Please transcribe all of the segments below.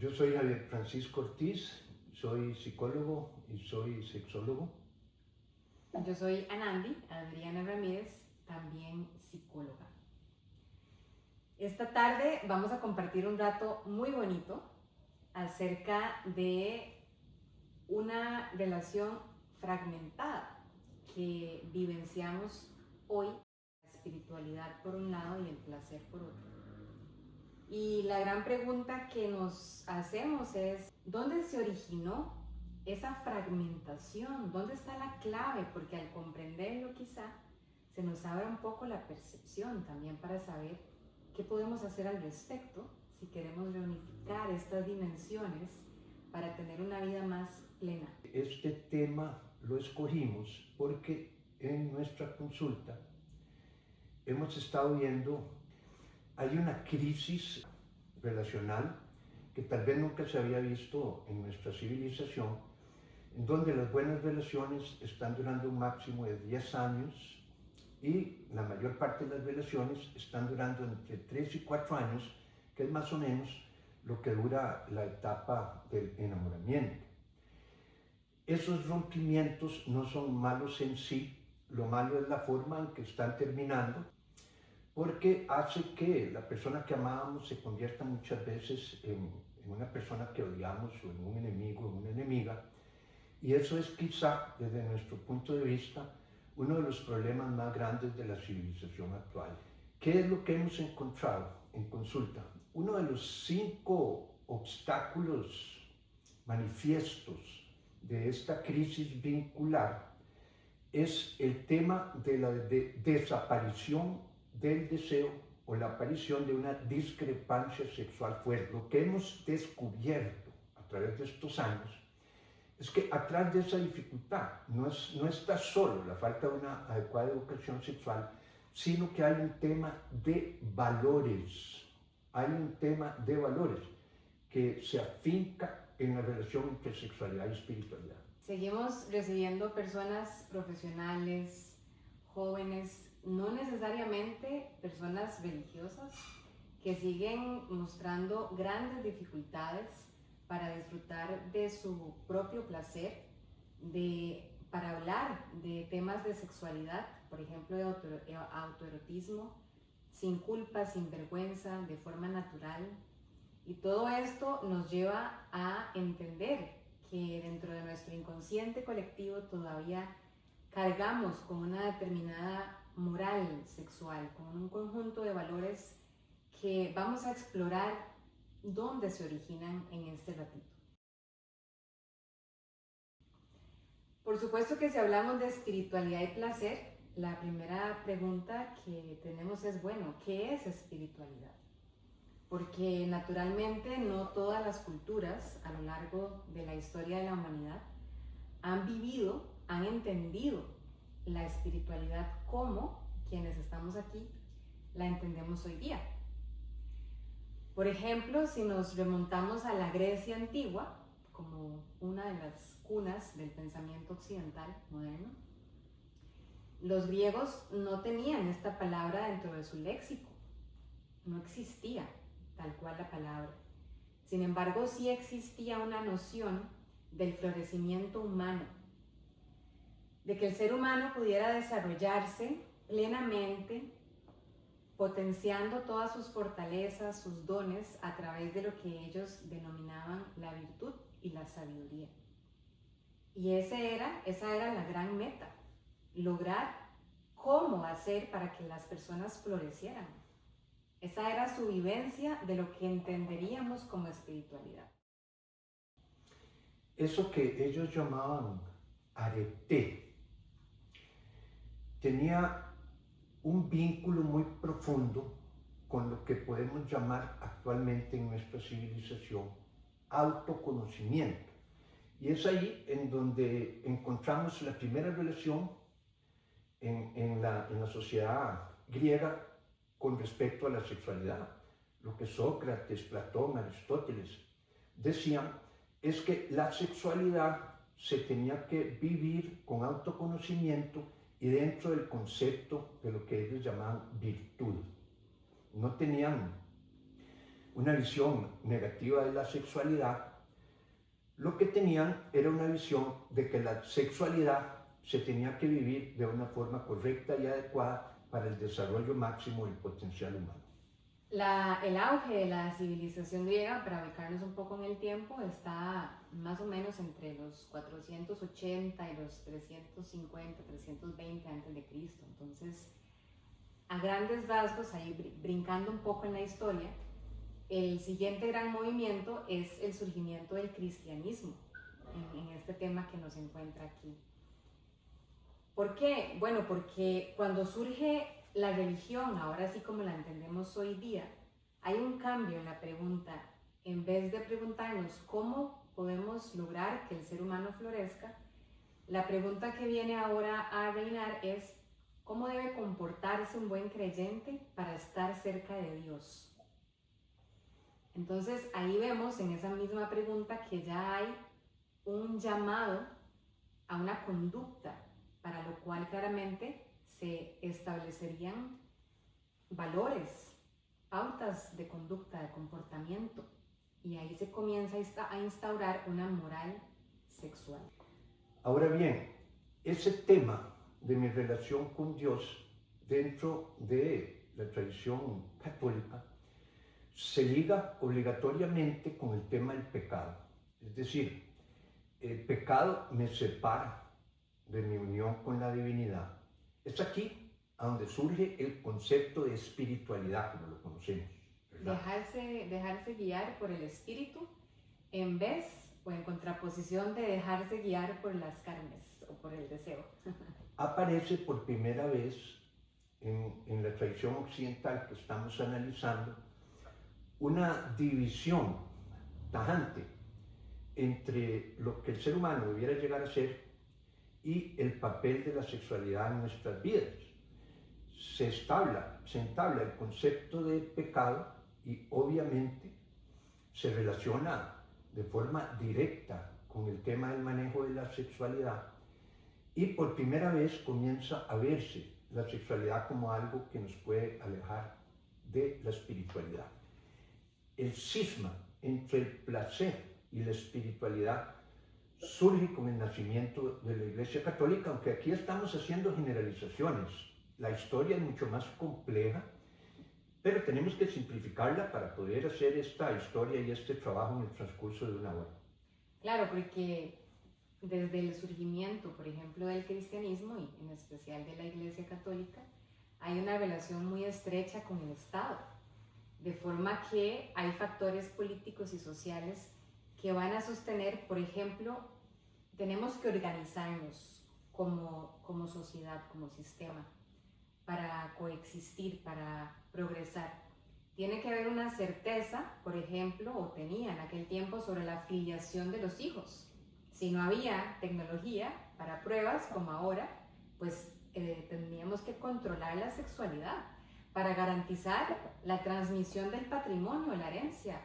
Yo soy Javier Francisco Ortiz, soy psicólogo y soy sexólogo. Yo soy Anandi, Adriana Ramírez, también psicóloga. Esta tarde vamos a compartir un rato muy bonito acerca de una relación fragmentada que vivenciamos hoy, la espiritualidad por un lado y el placer por otro. Y la gran pregunta que nos hacemos es, ¿dónde se originó esa fragmentación? ¿Dónde está la clave? Porque al comprenderlo quizá se nos abre un poco la percepción también para saber qué podemos hacer al respecto si queremos reunificar estas dimensiones para tener una vida más plena. Este tema lo escogimos porque en nuestra consulta hemos estado viendo, hay una crisis relacional que tal vez nunca se había visto en nuestra civilización, en donde las buenas relaciones están durando un máximo de 10 años y la mayor parte de las relaciones están durando entre 3 y 4 años, que es más o menos lo que dura la etapa del enamoramiento. Esos rompimientos no son malos en sí, lo malo es la forma en que están terminando, porque hace que la persona que amábamos se convierta muchas veces en una persona que odiamos o en un enemigo, en una enemiga, y eso es quizá, desde nuestro punto de vista, uno de los problemas más grandes de la civilización actual. ¿Qué es lo que hemos encontrado en consulta? Uno de los 5 obstáculos manifiestos de esta crisis vincular es el tema de la desaparición del deseo o la aparición de una discrepancia sexual fuerte. Lo que hemos descubierto a través de estos años es que atrás de esa dificultad no está solo la falta de una adecuada educación sexual, sino que hay un tema de valores. Hay un tema de valores que se afinca en la relación entre sexualidad y espiritualidad. Seguimos recibiendo personas profesionales, jóvenes, no necesariamente personas religiosas, que siguen mostrando grandes dificultades para disfrutar de su propio placer, para hablar de temas de sexualidad, por ejemplo, de autoerotismo, sin culpa, sin vergüenza, de forma natural. Y todo esto nos lleva a entender que dentro de nuestro inconsciente colectivo todavía cargamos con una determinada moral sexual, con un conjunto de valores que vamos a explorar dónde se originan en este ratito. Por supuesto que si hablamos de espiritualidad y placer, la primera pregunta que tenemos es, bueno, ¿qué es espiritualidad? Porque naturalmente no todas las culturas a lo largo de la historia de la humanidad han vivido, han entendido la espiritualidad como quienes estamos aquí la entendemos hoy día. Por ejemplo, si nos remontamos a la Grecia antigua, como una de las cunas del pensamiento occidental moderno, los griegos no tenían esta palabra dentro de su léxico, no existía tal cual la palabra. Sin embargo, sí existía una noción del florecimiento humano, de que el ser humano pudiera desarrollarse plenamente, potenciando todas sus fortalezas, sus dones, a través de lo que ellos denominaban la virtud y la sabiduría. Y esa era la gran meta, lograr cómo hacer para que las personas florecieran. Esa era su vivencia de lo que entenderíamos como espiritualidad. Eso que ellos llamaban arete tenía un vínculo muy profundo con lo que podemos llamar actualmente en nuestra civilización autoconocimiento. Y es ahí en donde encontramos la primera relación en la sociedad griega con respecto a la sexualidad. Lo que Sócrates, Platón, Aristóteles decían es que la sexualidad se tenía que vivir con autoconocimiento y dentro del concepto de lo que ellos llamaban virtud. No tenían una visión negativa de la sexualidad, lo que tenían era una visión de que la sexualidad se tenía que vivir de una forma correcta y adecuada para el desarrollo máximo del potencial humano. El auge de la civilización griega, para ubicarnos un poco en el tiempo, está más o menos entre los 480 y los 350, 320 a.C. Entonces, a grandes rasgos, ahí brincando un poco en la historia, el siguiente gran movimiento es el surgimiento del cristianismo en este tema que nos encuentra aquí. ¿Por qué? Bueno, porque cuando surge la religión, ahora sí como la entendemos hoy día, hay un cambio en la pregunta. En vez de preguntarnos cómo podemos lograr que el ser humano florezca, la pregunta que viene ahora a reinar es ¿cómo debe comportarse un buen creyente para estar cerca de Dios? Entonces ahí vemos en esa misma pregunta que ya hay un llamado a una conducta, para lo cual claramente se establecerían valores, pautas de conducta, de comportamiento, y ahí se comienza a instaurar una moral sexual. Ahora bien, ese tema de mi relación con Dios dentro de la tradición católica se liga obligatoriamente con el tema del pecado. Es decir, el pecado me separa de mi unión con la divinidad. Es aquí a donde surge el concepto de espiritualidad, como lo conocemos, ¿verdad? Dejarse guiar por el espíritu en vez o en contraposición de dejarse guiar por las carnes o por el deseo. Aparece por primera vez en la tradición occidental que estamos analizando una división tajante entre lo que el ser humano debiera llegar a ser y el papel de la sexualidad en nuestras vidas. Se entabla el concepto de pecado y obviamente se relaciona de forma directa con el tema del manejo de la sexualidad, y por primera vez comienza a verse la sexualidad como algo que nos puede alejar de la espiritualidad. El cisma entre el placer y la espiritualidad surge con el nacimiento de la Iglesia Católica, aunque aquí estamos haciendo generalizaciones. La historia es mucho más compleja, pero tenemos que simplificarla para poder hacer esta historia y este trabajo en el transcurso de una hora. Claro, porque desde el surgimiento, por ejemplo, del cristianismo y en especial de la Iglesia Católica, hay una relación muy estrecha con el Estado, de forma que hay factores políticos y sociales que van a sostener, por ejemplo, tenemos que organizarnos como sociedad, como sistema, para coexistir, para progresar. Tiene que haber una certeza, por ejemplo, o tenía en aquel tiempo, sobre la filiación de los hijos. Si no había tecnología para pruebas como ahora, pues tendríamos que controlar la sexualidad para garantizar la transmisión del patrimonio, la herencia,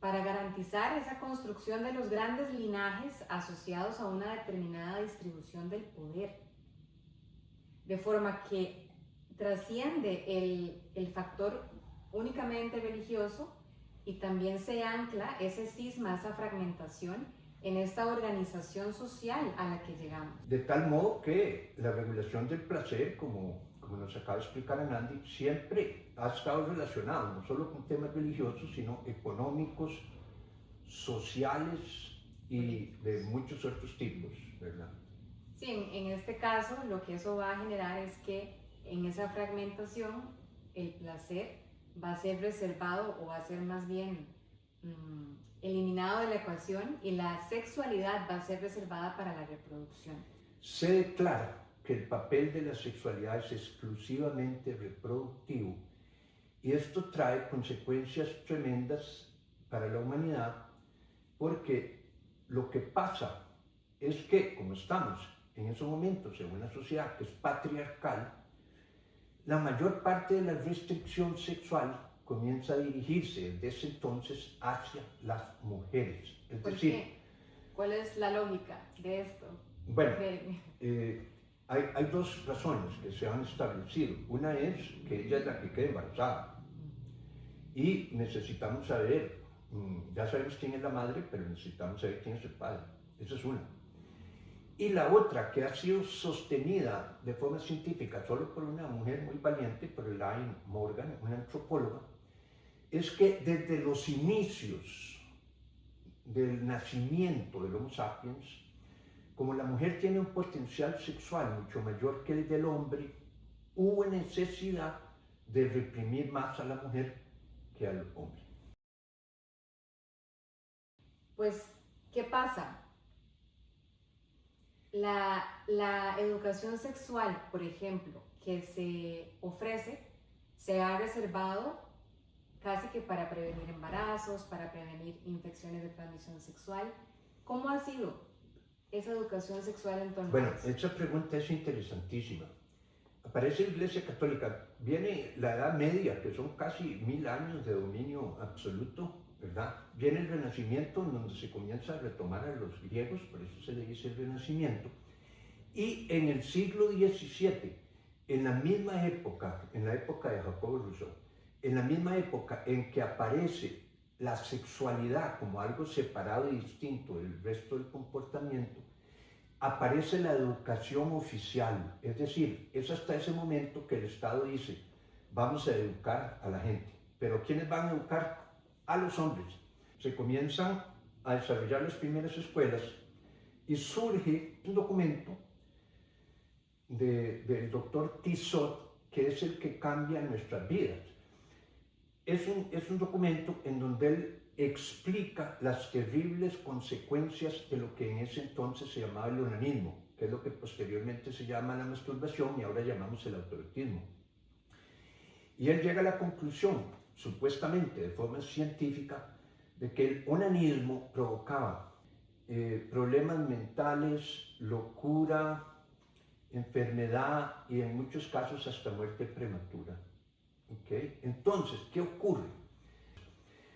para garantizar esa construcción de los grandes linajes asociados a una determinada distribución del poder. De forma que trasciende el factor únicamente religioso y también se ancla ese cisma, esa fragmentación en esta organización social a la que llegamos. De tal modo que la regulación del placer, como nos acaba de explicar Anandi, siempre ha estado relacionado no solo con temas religiosos, sino económicos, sociales y de muchos otros tipos, ¿verdad? Sí, en este caso lo que eso va a generar es que en esa fragmentación el placer va a ser reservado o va a ser más bien eliminado de la ecuación y la sexualidad va a ser reservada para la reproducción. Se declara que el papel de la sexualidad es exclusivamente reproductivo y esto trae consecuencias tremendas para la humanidad, porque lo que pasa es que, como estamos en esos momentos en una sociedad que es patriarcal, la mayor parte de la restricción sexual comienza a dirigirse desde ese entonces hacia las mujeres. Es decir, ¿cuál es la lógica de esto? Bueno, hay dos razones que se han establecido. Una es que ella es la que queda embarazada Y necesitamos saber, ya sabemos quién es la madre, pero necesitamos saber quién es el padre. Esa es una. Y la otra, que ha sido sostenida de forma científica solo por una mujer muy valiente, por Elaine Morgan, una antropóloga, es que desde los inicios del nacimiento del Homo sapiens, como la mujer tiene un potencial sexual mucho mayor que el del hombre, hubo necesidad de reprimir más a la mujer que al hombre. Pues, ¿qué pasa? La educación sexual, por ejemplo, que se ofrece, se ha reservado casi que para prevenir embarazos, para prevenir infecciones de transmisión sexual. ¿Cómo ha sido esa educación sexual en torno Bueno, a eso? esa pregunta es interesantísima. Aparece la Iglesia Católica, viene la Edad Media, que son casi 1000 años de dominio absoluto, ¿verdad? Viene el Renacimiento, en donde se comienza a retomar a los griegos, por eso se le dice el Renacimiento. Y en el siglo XVII, en la misma época, en la época de Jacobo Rousseau, en la misma época en que aparece la sexualidad como algo separado y distinto del resto del comportamiento, aparece la educación oficial, es decir, es hasta ese momento que el Estado dice, vamos a educar a la gente, pero ¿quiénes van a educar? A los hombres. Se comienzan a desarrollar las primeras escuelas y surge un documento del doctor Tissot, que es el que cambia nuestras vidas. Es un documento en donde él explica las terribles consecuencias de lo que en ese entonces se llamaba el onanismo, que es lo que posteriormente se llama la masturbación y ahora llamamos el autoerotismo. Y él llega a la conclusión, supuestamente de forma científica, de que el onanismo provocaba problemas mentales, locura, enfermedad y en muchos casos hasta muerte prematura. ¿Okay? Entonces, ¿qué ocurre?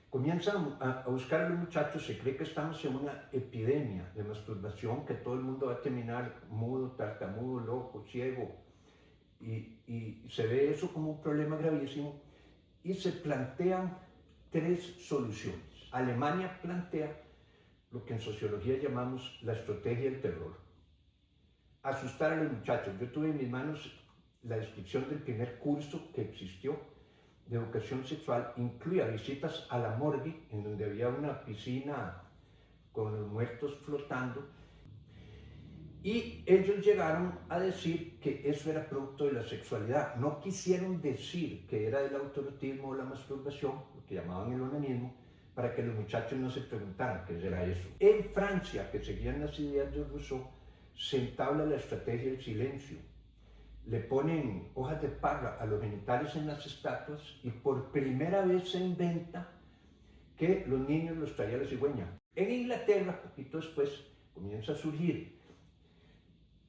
Comienzan a buscar a los muchachos, se cree que estamos en una epidemia de masturbación, que todo el mundo va a terminar mudo, tartamudo, loco, ciego, y se ve eso como un problema gravísimo, y se plantean 3 soluciones. Alemania plantea lo que en sociología llamamos la estrategia del terror. Asustar a los muchachos. Yo tuve en mis manos la descripción del primer curso que existió de educación sexual, incluía visitas a la morgue, en donde había una piscina con los muertos flotando, y ellos llegaron a decir que eso era producto de la sexualidad. No quisieron decir que era del autoerotismo o la masturbación, lo que llamaban el onanismo, para que los muchachos no se preguntaran qué era eso. En Francia, que seguían las ideas de Rousseau, se entabla la estrategia del silencio. Le ponen hojas de parra a los genitales en las estatuas y por primera vez se inventa que los niños los traía la cigüeña. En Inglaterra, poquito después, comienza a surgir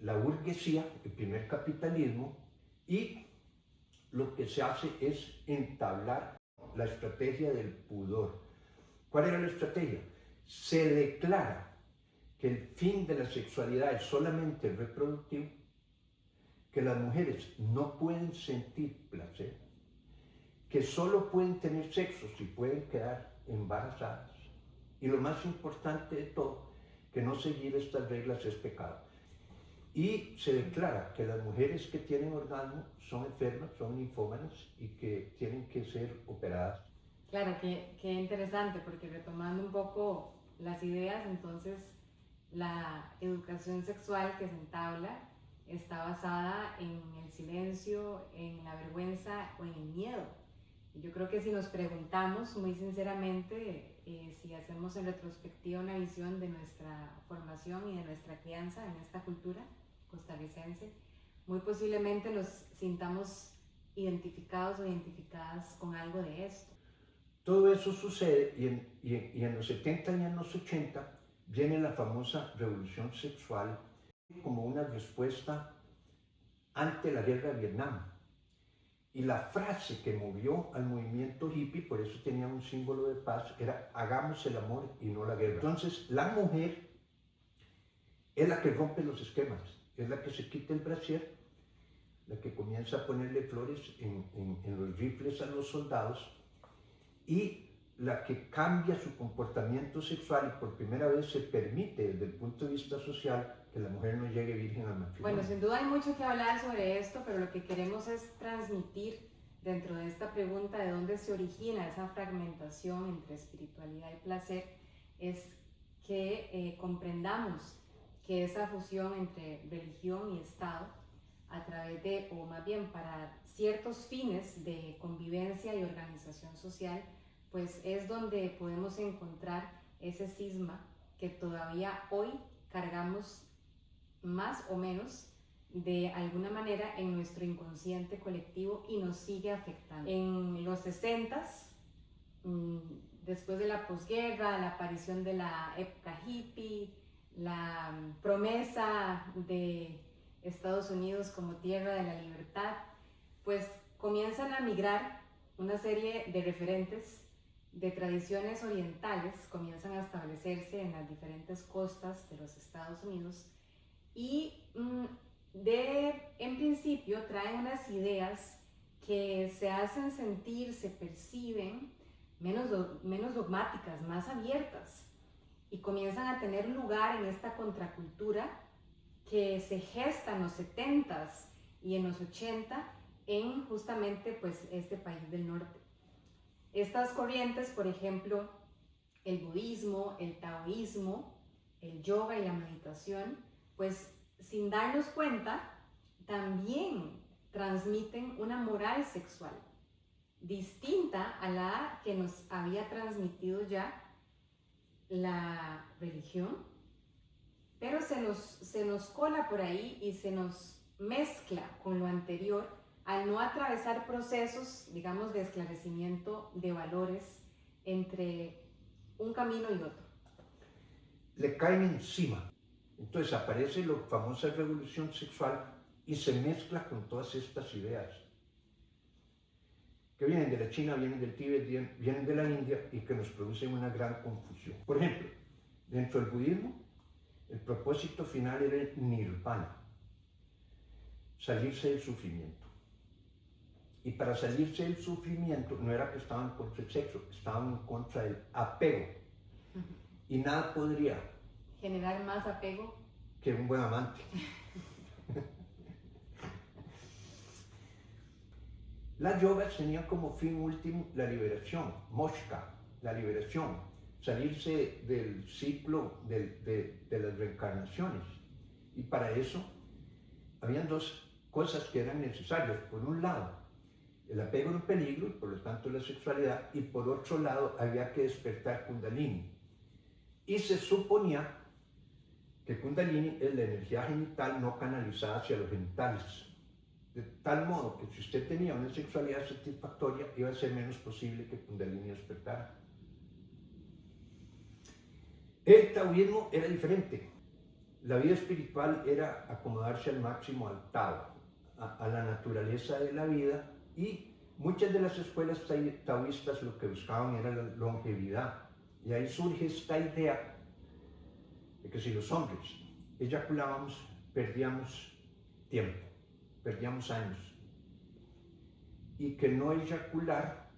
la burguesía, el primer capitalismo, y lo que se hace es entablar la estrategia del pudor. ¿Cuál era la estrategia? Se declara que el fin de la sexualidad es solamente reproductivo, que las mujeres no pueden sentir placer, que solo pueden tener sexo si pueden quedar embarazadas, y lo más importante de todo, que no seguir estas reglas es pecado. Y se declara que las mujeres que tienen orgasmo son enfermas, son ninfómanas y que tienen que ser operadas. Claro, qué interesante, porque retomando un poco las ideas, entonces la educación sexual que se entabla está basada en el silencio, en la vergüenza o en el miedo. Y yo creo que si nos preguntamos muy sinceramente, si hacemos en retrospectiva una visión de nuestra formación y de nuestra crianza en esta cultura costarricense, muy posiblemente nos sintamos identificados o identificadas con algo de esto. Todo eso sucede y en los 70 y en los 80 viene la famosa revolución sexual como una respuesta ante la guerra de Vietnam. Y la frase que movió al movimiento hippie, por eso tenía un símbolo de paz, era hagamos el amor y no la guerra. Entonces la mujer es la que rompe los esquemas, es la que se quita el brasier, la que comienza a ponerle flores en los rifles a los soldados y la que cambia su comportamiento sexual y por primera vez se permite desde el punto de vista social que la mujer no llegue virgen al matrimonio. Bueno, sin duda hay mucho que hablar sobre esto, pero lo que queremos es transmitir dentro de esta pregunta de dónde se origina esa fragmentación entre espiritualidad y placer, es que comprendamos que esa fusión entre religión y Estado, a través de, o más bien para ciertos fines de convivencia y organización social, pues es donde podemos encontrar ese cisma que todavía hoy cargamos más o menos de alguna manera en nuestro inconsciente colectivo y nos sigue afectando. En los 60s, después de la posguerra, la aparición de la época hippie, la promesa de Estados Unidos como tierra de la libertad, pues comienzan a migrar una serie de referentes de tradiciones orientales, comienzan a establecerse en las diferentes costas de los Estados Unidos y en principio traen unas ideas que se hacen sentir, se perciben menos dogmáticas, más abiertas, y comienzan a tener lugar en esta contracultura que se gesta en los 70s y en los 80 en justamente pues este país del norte. Estas corrientes, por ejemplo, el budismo, el taoísmo, el yoga y la meditación, pues sin darnos cuenta, también transmiten una moral sexual distinta a la que nos había transmitido ya la religión, pero se nos cola por ahí y se nos mezcla con lo anterior al no atravesar procesos, digamos, de esclarecimiento de valores entre un camino y otro. Le caen encima. Entonces aparece la famosa revolución sexual y se mezcla con todas estas ideas que vienen de la China, vienen del Tíbet, vienen de la India y que nos producen una gran confusión. Por ejemplo, dentro del budismo, el propósito final era el nirvana, salirse del sufrimiento. Y para salirse del sufrimiento no era que estaban contra el sexo, estaban en contra del apego. Y nada podría generar más apego que un buen amante. Las yogas tenían como fin último la liberación, moksha, la liberación, salirse del ciclo de las reencarnaciones. Y para eso habían dos cosas que eran necesarias. Por un lado, el apego era un peligro, y por lo tanto la sexualidad, y por otro lado había que despertar Kundalini. Y se suponía que Kundalini es la energía genital no canalizada hacia los genitales. De tal modo que si usted tenía una sexualidad satisfactoria, iba a ser menos posible que Kundalini despertara. El taoísmo era diferente. La vida espiritual era acomodarse al máximo al Tao, a la naturaleza de la vida, y muchas de las escuelas taoístas lo que buscaban era la longevidad. Y ahí surge esta idea de que si los hombres eyaculábamos, perdíamos tiempo, perdíamos años, y que no eyacular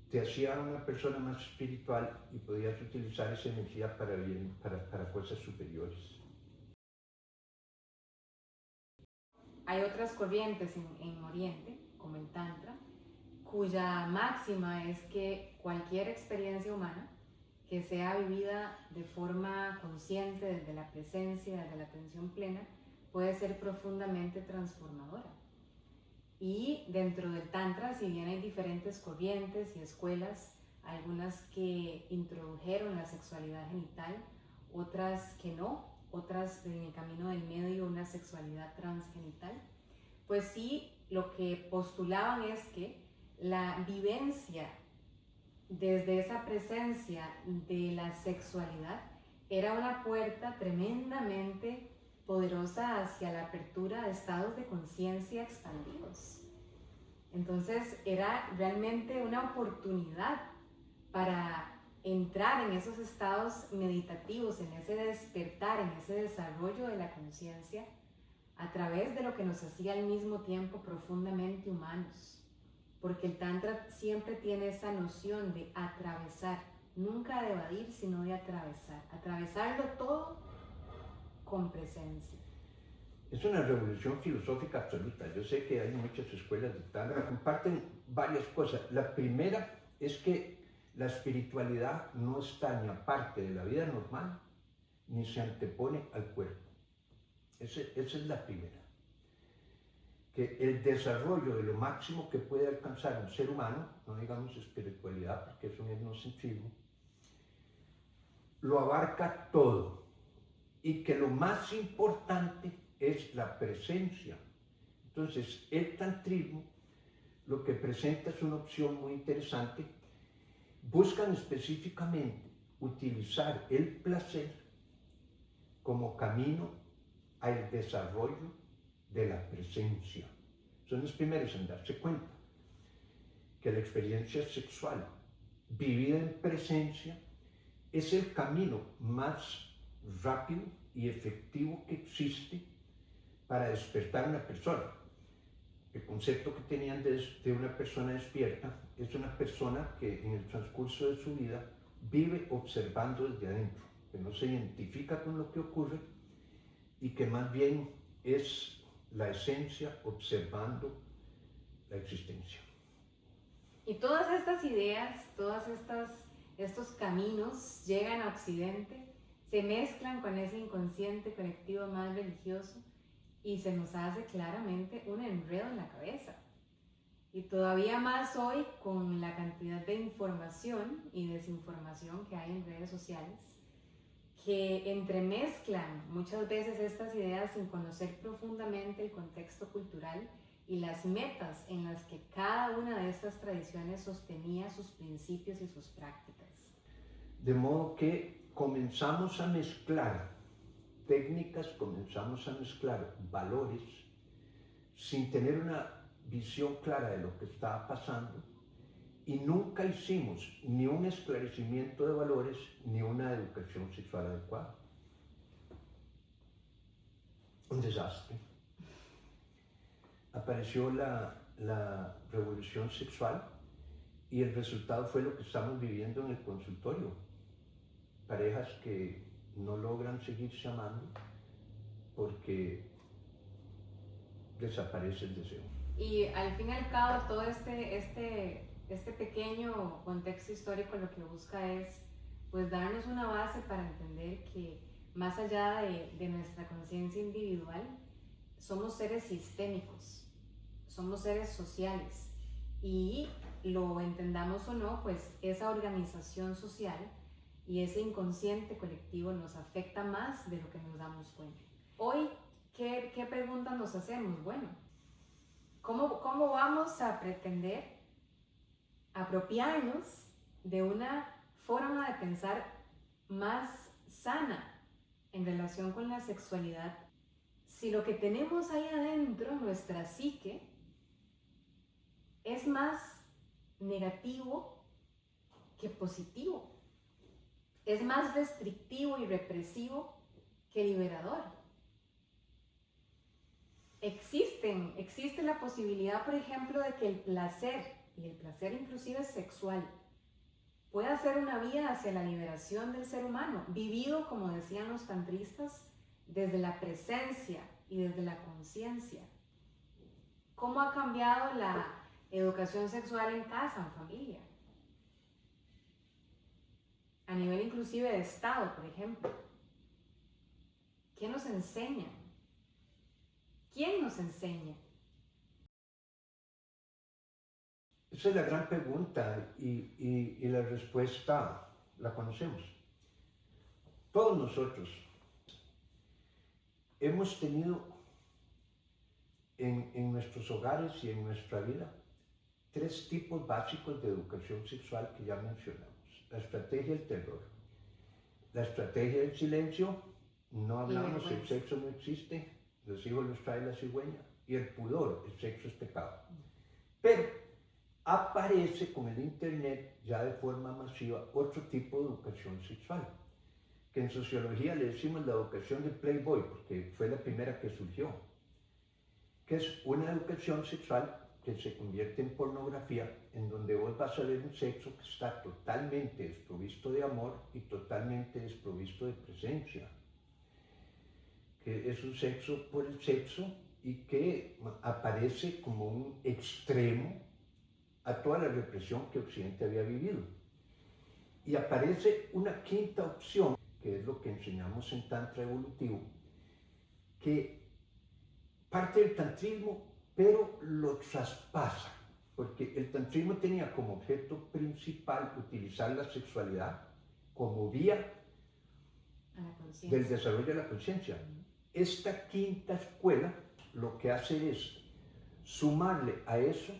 te hacía una persona más espiritual y podías utilizar esa energía para bien, para cosas superiores. Hay otras corrientes en Oriente, como el Tantra, cuya máxima es que cualquier experiencia humana que sea vivida de forma consciente, desde la presencia, desde la atención plena, puede ser profundamente transformadora. Y dentro del Tantra, si bien hay diferentes corrientes y escuelas, algunas que introdujeron la sexualidad genital, otras que no, otras en el camino del medio una sexualidad transgenital, pues sí, lo que postulaban es que la vivencia desde esa presencia de la sexualidad era una puerta tremendamente poderosa hacia la apertura de estados de conciencia expandidos. Entonces era realmente una oportunidad para entrar en esos estados meditativos, en ese despertar, en ese desarrollo de la conciencia, a través de lo que nos hacía al mismo tiempo profundamente humanos. porque el Tantra siempre tiene esa noción de atravesar, nunca de evadir, sino de atravesar, atravesarlo todo con presencia. Es una revolución filosófica absoluta. Yo sé que hay muchas escuelas de Tantra, comparten varias cosas. La primera es que la espiritualidad no está ni aparte de la vida normal, ni se antepone al cuerpo. Esa es la primera. Que el desarrollo de lo máximo que puede alcanzar un ser humano, no digamos espiritualidad porque es un etnocentrismo, lo abarca todo y que lo más importante es la presencia. Entonces, el tantrismo lo que presenta es una opción muy interesante. Buscan específicamente utilizar el placer como camino al desarrollo de la presencia. Son los primeros en darse cuenta que la experiencia sexual vivida en presencia es el camino más rápido y efectivo que existe para despertar a una persona. El concepto que tenían de una persona despierta es una persona que en el transcurso de su vida vive observando desde adentro, que no se identifica con lo que ocurre y que más bien es la esencia observando la existencia. Y todas estas ideas, estos caminos llegan a Occidente, se mezclan con ese inconsciente colectivo más religioso y se nos hace claramente un enredo en la cabeza. Y todavía más hoy con la cantidad de información y desinformación que hay en redes sociales, que entremezclan muchas veces estas ideas sin conocer profundamente el contexto cultural y las metas en las que cada una de estas tradiciones sostenía sus principios y sus prácticas. De modo que comenzamos a mezclar técnicas, comenzamos a mezclar valores sin tener una visión clara de lo que estaba pasando y nunca hicimos ni un esclarecimiento de valores ni una educación sexual adecuada. Un desastre. Apareció la revolución sexual y el resultado fue lo que estamos viviendo en el consultorio. Parejas que no logran seguirse amando porque desaparece el deseo. Y al fin y al cabo todo este pequeño contexto histórico lo que busca es pues darnos una base para entender que más allá de nuestra conciencia individual, somos seres sistémicos, somos seres sociales y lo entendamos o no, pues esa organización social y ese inconsciente colectivo nos afecta más de lo que nos damos cuenta. Hoy, ¿qué preguntas nos hacemos? Bueno, ¿cómo vamos a pretender apropiarnos de una forma de pensar más sana en relación con la sexualidad si lo que tenemos ahí adentro, nuestra psique, es más negativo que positivo? Es más restrictivo y represivo que liberador. Existe la posibilidad, por ejemplo, de que el placer, y el placer inclusive sexual, pueda ser una vía hacia la liberación del ser humano, vivido, como decían los tantristas, desde la presencia y desde la conciencia. ¿Cómo ha cambiado la educación sexual en casa, en familia? A nivel inclusive de Estado, por ejemplo. ¿Qué nos enseñan? ¿Quién nos enseña? Esa es la gran pregunta y la respuesta la conocemos. Todos nosotros hemos tenido en nuestros hogares y en nuestra vida 3 tipos básicos de educación sexual que ya mencionamos. La estrategia del terror, la estrategia del silencio, no hablamos, el sexo no existe, los hijos los trae la cigüeña, y el pudor, el sexo es pecado. Pero aparece con el internet ya de forma masiva otro tipo de educación sexual, que en sociología le decimos la educación del Playboy, porque fue la primera que surgió, que es una educación sexual que se convierte en pornografía, en donde vos vas a ver un sexo que está totalmente desprovisto de amor y totalmente desprovisto de presencia, que es un sexo por el sexo y que aparece como un extremo a toda la represión que Occidente había vivido. Y aparece una quinta opción, que es lo que enseñamos en Tantra Evolutivo, que parte del tantrismo, pero lo traspasa, porque el tantrismo tenía como objeto principal utilizar la sexualidad como vía del desarrollo de la conciencia. Esta quinta escuela lo que hace es sumarle a eso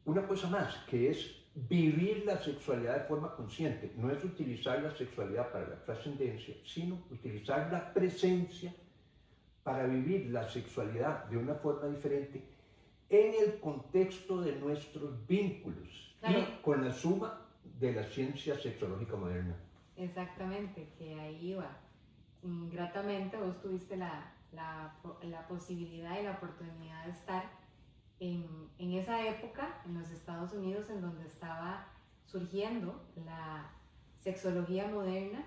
una cosa más, que es vivir la sexualidad de forma consciente. No es utilizar la sexualidad para la trascendencia, sino utilizar la presencia para vivir la sexualidad de una forma diferente en el contexto de nuestros vínculos, claro, y con la suma de la ciencia sexológica moderna. Exactamente, que ahí va. Gratamente vos tuviste la posibilidad y la oportunidad de estar en esa época en los Estados Unidos, en donde estaba surgiendo la sexología moderna,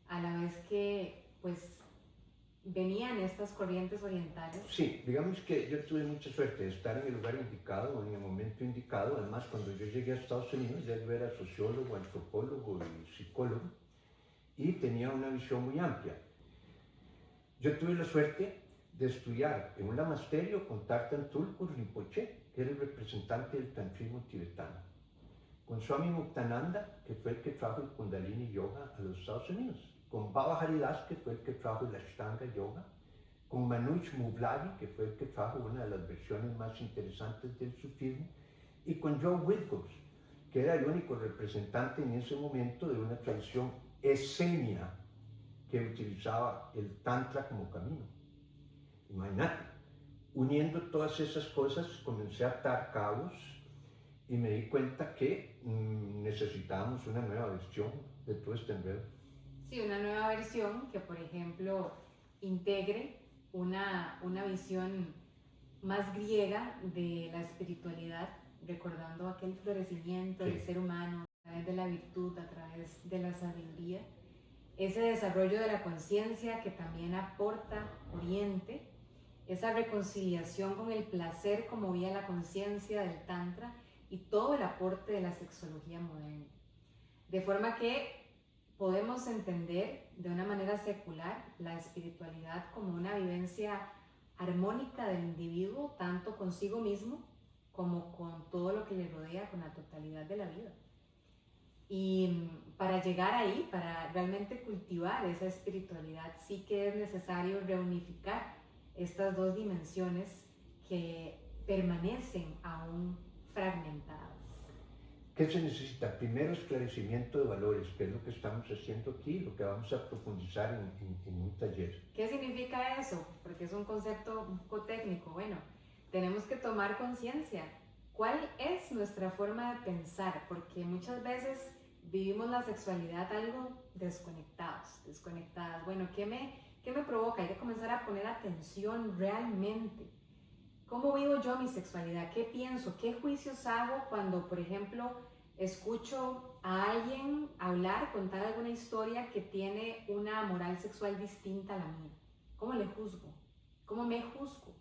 a la vez que pues venían estas corrientes orientales. Sí, digamos que yo tuve mucha suerte de estar en el lugar indicado, en el momento indicado. Además, cuando yo llegué a Estados Unidos, ya yo era sociólogo, antropólogo y psicólogo, y tenía una visión muy amplia. Yo tuve la suerte de estudiar en un lamasterio con Tartan Tulku Rinpoche, que era el representante del tantrismo tibetano, con Swami Muktananda, que fue el que trajo el Kundalini Yoga a los Estados Unidos, con Baba Haridas, que fue el que trajo el Ashtanga Yoga, con Manoj Muvlavi, que fue el que trajo una de las versiones más interesantes del sufismo, y con Joe Wilcox, que era el único representante en ese momento de una tradición esenia que utilizaba el Tantra como camino. Imagínate, uniendo todas esas cosas, comencé a atar cabos y me di cuenta que necesitábamos una nueva versión de todo este enredo. Sí, una nueva versión que, por ejemplo, integre una visión más griega de la espiritualidad, recordando aquel florecimiento del ser humano a través de la virtud, a través de la sabiduría, ese desarrollo de la conciencia que también aporta Oriente, esa reconciliación con el placer como vía la conciencia del Tantra y todo el aporte de la sexología moderna. De forma que podemos entender de una manera secular la espiritualidad como una vivencia armónica del individuo, tanto consigo mismo como con todo lo que le rodea, con la totalidad de la vida. Y para llegar ahí, para realmente cultivar esa espiritualidad, sí que es necesario reunificar estas dos dimensiones que permanecen aún fragmentadas. ¿Qué se necesita? Primero, esclarecimiento de valores, que es lo que estamos haciendo aquí, lo que vamos a profundizar en un taller. ¿Qué significa eso? Porque es un concepto un poco técnico. Bueno, tenemos que tomar conciencia. ¿Cuál es nuestra forma de pensar? Porque muchas veces vivimos la sexualidad algo desconectadas. Bueno, ¿qué me provoca? Hay que comenzar a poner atención realmente. ¿Cómo vivo yo mi sexualidad? ¿Qué pienso? ¿Qué juicios hago cuando, por ejemplo, escucho a alguien hablar, contar alguna historia que tiene una moral sexual distinta a la mía? ¿Cómo le juzgo? ¿Cómo me juzgo?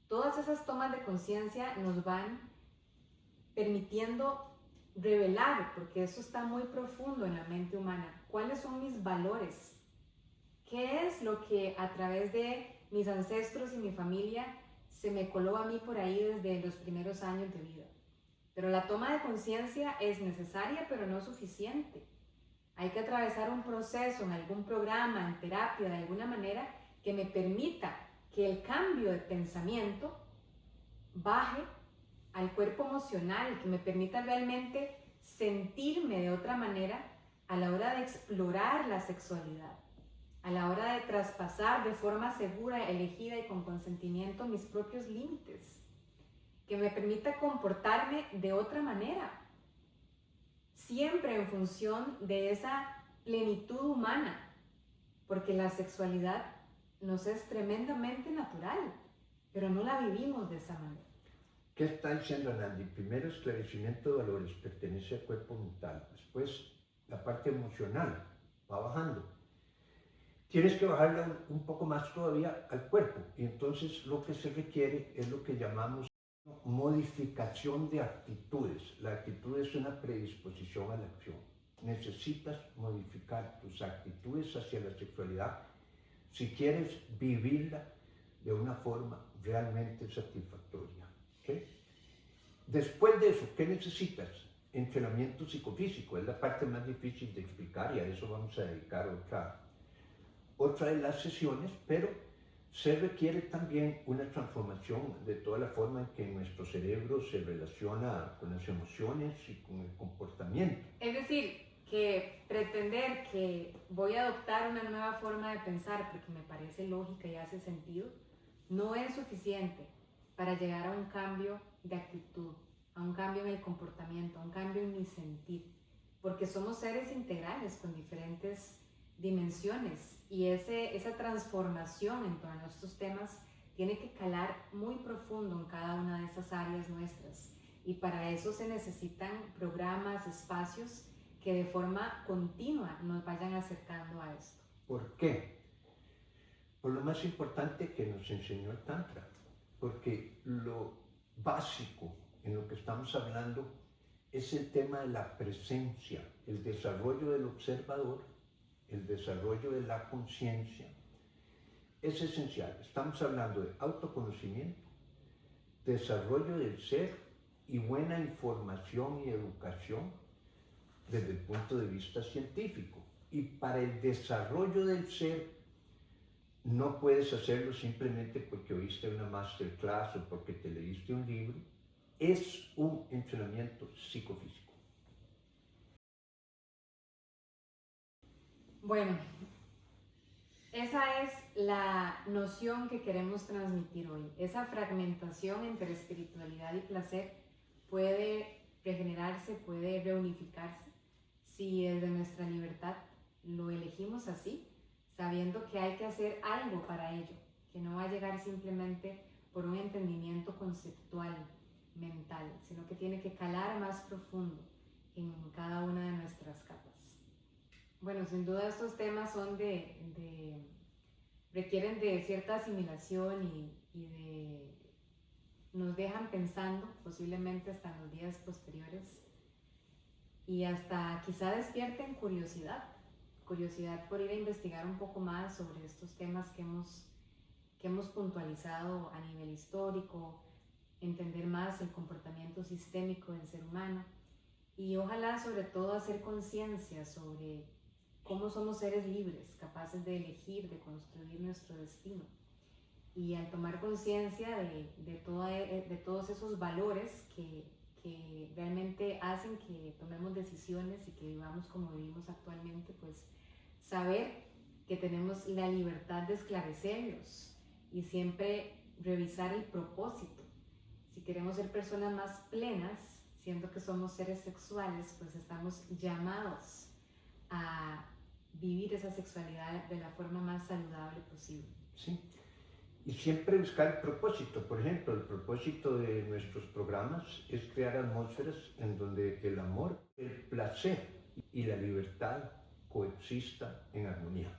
Todas esas tomas de conciencia nos van permitiendo revelar, porque eso está muy profundo en la mente humana, cuáles son mis valores, qué es lo que a través de mis ancestros y mi familia se me coló a mí por ahí desde los primeros años de vida. Pero la toma de conciencia es necesaria, pero no suficiente. Hay que atravesar un proceso en algún programa, en terapia, de alguna manera, que me permita que el cambio de pensamiento baje al cuerpo emocional, que me permita realmente sentirme de otra manera a la hora de explorar la sexualidad, a la hora de traspasar de forma segura, elegida y con consentimiento mis propios límites, que me permita comportarme de otra manera, siempre en función de esa plenitud humana, porque la sexualidad nos es tremendamente natural, pero no la vivimos de esa manera. ¿Qué está diciendo Nandi? Primero, esclarecimiento de valores, pertenece al cuerpo mental. Después, la parte emocional va bajando. Tienes que bajarla un poco más todavía al cuerpo. Y entonces lo que se requiere es lo que llamamos modificación de actitudes. La actitud es una predisposición a la acción. Necesitas modificar tus actitudes hacia la sexualidad si quieres vivirla de una forma realmente satisfactoria. ¿Okay? Después de eso, ¿qué necesitas? Entrenamiento psicofísico, es la parte más difícil de explicar y a eso vamos a dedicar otra de las sesiones, pero se requiere también una transformación de toda la forma en que nuestro cerebro se relaciona con las emociones y con el comportamiento. Es decir, que pretender que voy a adoptar una nueva forma de pensar porque me parece lógica y hace sentido, no es suficiente para llegar a un cambio de actitud, a un cambio en el comportamiento, a un cambio en mi sentir, porque somos seres integrales con diferentes dimensiones y esa transformación en torno a estos temas tiene que calar muy profundo en cada una de esas áreas nuestras y para eso se necesitan programas, espacios que de forma continua nos vayan acercando a esto. ¿Por qué? Por lo más importante que nos enseñó el Tantra, porque lo básico en lo que estamos hablando es el tema de la presencia, el desarrollo del observador, el desarrollo de la conciencia. Es esencial. Estamos hablando de autoconocimiento, desarrollo del ser y buena información y educación desde el punto de vista científico. Y para el desarrollo del ser, no puedes hacerlo simplemente porque oíste una masterclass o porque te leíste un libro. Es un entrenamiento psicofísico. Bueno, esa es la noción que queremos transmitir hoy. Esa fragmentación entre espiritualidad y placer puede regenerarse, puede reunificarse si desde nuestra libertad lo elegimos así, sabiendo que hay que hacer algo para ello, que no va a llegar simplemente por un entendimiento conceptual, mental, sino que tiene que calar más profundo en cada una de nuestras capas. Bueno, sin duda estos temas son requieren de cierta asimilación y nos dejan pensando, posiblemente hasta en los días posteriores, y hasta quizá despierten curiosidad por ir a investigar un poco más sobre estos temas que hemos puntualizado a nivel histórico, entender más el comportamiento sistémico del ser humano y ojalá sobre todo hacer conciencia sobre cómo somos seres libres, capaces de elegir, de construir nuestro destino. Y al tomar conciencia de todos esos valores que realmente hacen que tomemos decisiones y que vivamos como vivimos actualmente, pues saber que tenemos la libertad de esclarecerlos y siempre revisar el propósito. Si queremos ser personas más plenas, siendo que somos seres sexuales, pues estamos llamados a vivir esa sexualidad de la forma más saludable posible. Sí. Y siempre buscar el propósito. Por ejemplo, el propósito de nuestros programas es crear atmósferas en donde el amor, el placer y la libertad coexistan en armonía.